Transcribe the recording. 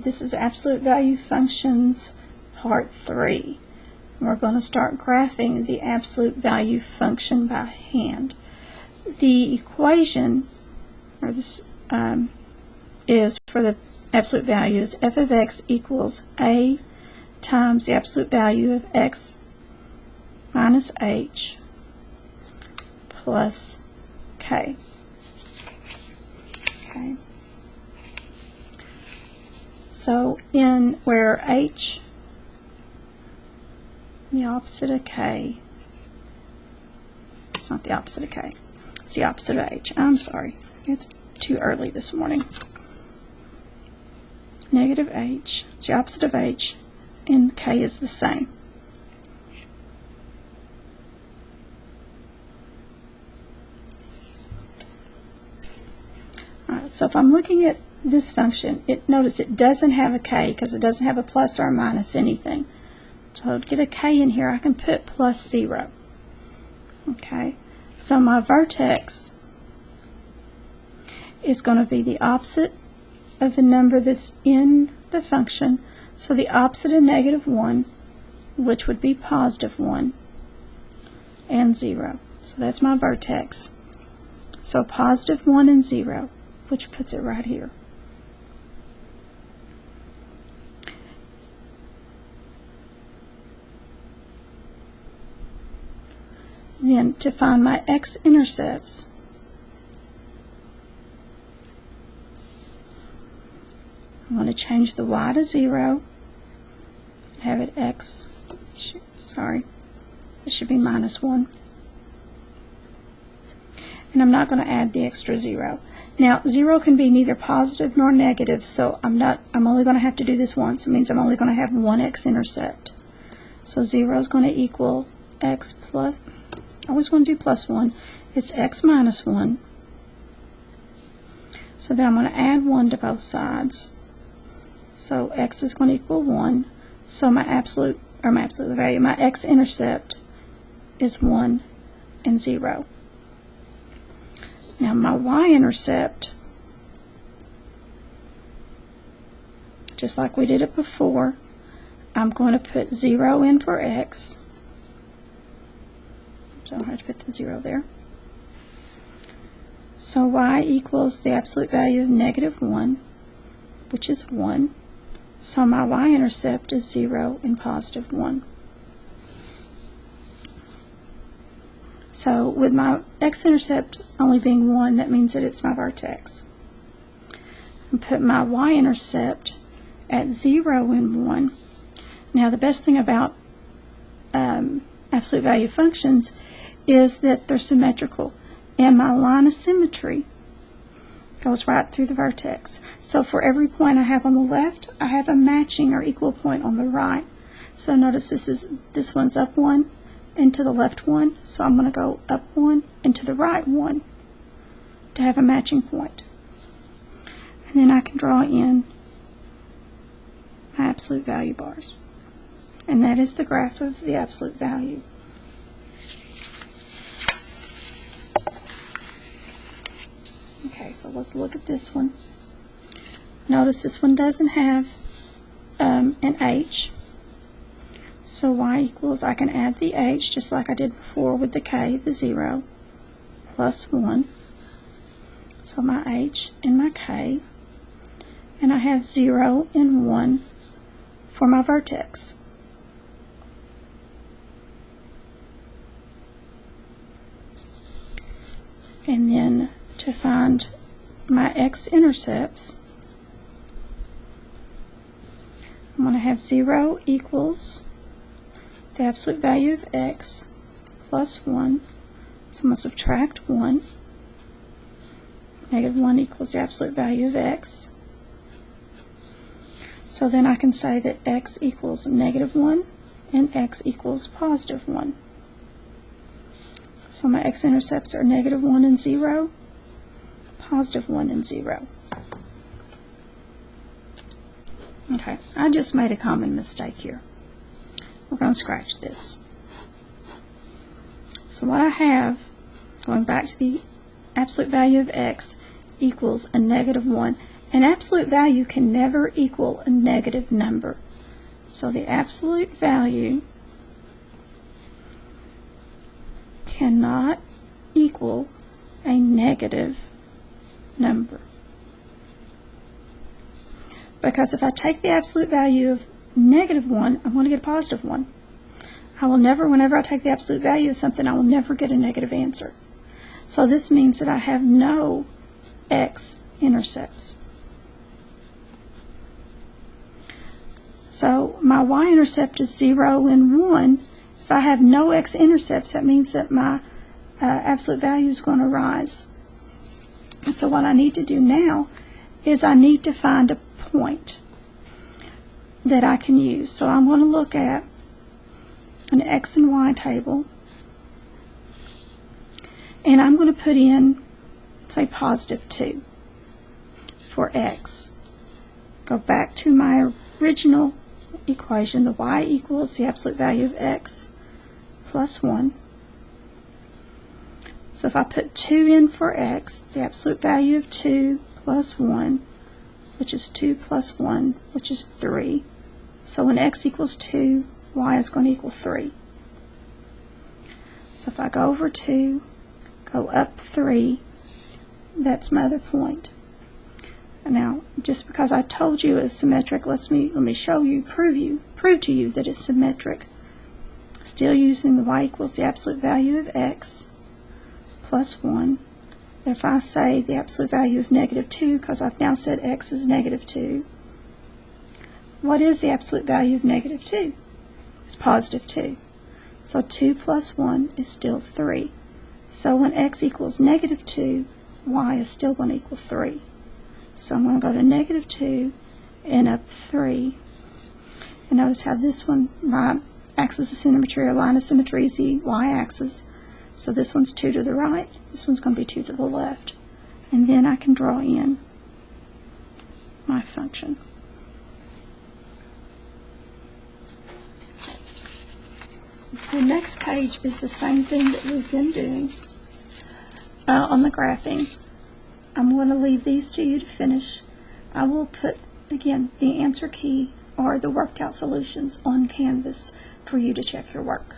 This is absolute value functions part 3. We're going to start graphing the absolute value function by hand. The equation, or this is for the absolute value, is f of x equals a times the absolute value of x minus h plus k. Okay. So in where h, the opposite of k, it's not the opposite of k, it's the opposite of h. I'm sorry, it's too early this morning. Negative h, it's the opposite of h, and k is the same. Alright, so if I'm looking at this function, notice it doesn't have a k because it doesn't have a plus or a minus anything. So to get a k in here, I can put plus 0. Okay, so my vertex is going to be the opposite of the number that's in the function. So the opposite of negative 1, which would be positive 1, and 0. So that's my vertex. So positive 1 and 0, which puts it right here. Then to find my x-intercepts, I want to change the y to 0, have it x, sorry, it should be minus 1. And I'm not going to add the extra 0. Now 0 can be neither positive nor negative, so I'm only going to have to do this once. It means I'm only going to have one x-intercept. So 0 is going to equal x plus, I always want to do plus 1, it's x minus 1. So then I'm going to add 1 to both sides. So x is going to equal 1. So my absolute value, my x-intercept is 1 and 0. Now my y-intercept, just like we did it before, I'm going to put 0 in for x. So I have to put the 0 there. So y equals the absolute value of negative 1, which is 1. So my y-intercept is 0 and positive 1. So with my x-intercept only being 1, that means that it's my vertex. And put my y-intercept at 0 and 1. Now the best thing about absolute value functions is that they're symmetrical, and my line of symmetry goes right through the vertex. So for every point I have on the left, I have a matching or equal point on the right. So notice this one's up 1 and to the left 1, so I'm going to go up 1 and to the right 1 to have a matching point. And then I can draw in my absolute value bars. And that is the graph of the absolute value. Okay, so let's look at this one. Notice this one doesn't have an h. So y equals, I can add the h just like I did before with the k, the 0, plus 1. So my h and my k. And I have 0 and 1 for my vertex. And then to find my x-intercepts, I'm going to have 0 equals the absolute value of x plus 1. So I'm going to subtract 1. Negative 1 equals the absolute value of x. So then I can say that x equals negative 1 and x equals positive 1. So my x-intercepts are negative 1 and 0, positive 1 and 0. Okay, I just made a common mistake here. We're going to scratch this. So what I have, going back to the absolute value of x, equals a negative 1. An absolute value can never equal a negative number. So the absolute value cannot equal a negative number. Because if I take the absolute value of -1, I'm going to get a positive 1. I will never, whenever I take the absolute value of something, I will never get a negative answer. So this means that I have no x-intercepts. So my y-intercept is 0 and 1. If I have no x-intercepts, that means that my absolute value is going to rise. And so what I need to do now is I need to find a point that I can use. So I'm going to look at an x and y table, and I'm going to put in, say, +2 for x. Go back to my original equation. The y equals the absolute value of x plus 1. So if I put 2 in for x, the absolute value of 2 plus 1, which is 2 plus 1, which is 3. So when x equals 2, y is going to equal 3. So if I go over 2, go up 3, that's my other point. Now, just because I told you it's symmetric, let me show you, prove to you that it's symmetric. Still using the y equals the absolute value of x plus 1. If I say the absolute value of -2, because I've now said x is -2, what is the absolute value of -2? It's +2. So 2 plus 1 is still 3. So when x equals -2, y is still going to equal 3. So I'm going to go to -2 and up 3. And notice how this one, my axis of symmetry or line of symmetry is the y-axis. So this one's 2 to the right, this one's going to be 2 to the left. And then I can draw in my function. The next page is the same thing that we've been doing on the graphing. I'm going to leave these to you to finish. I will put, again, the answer key or the worked out solutions on Canvas for you to check your work.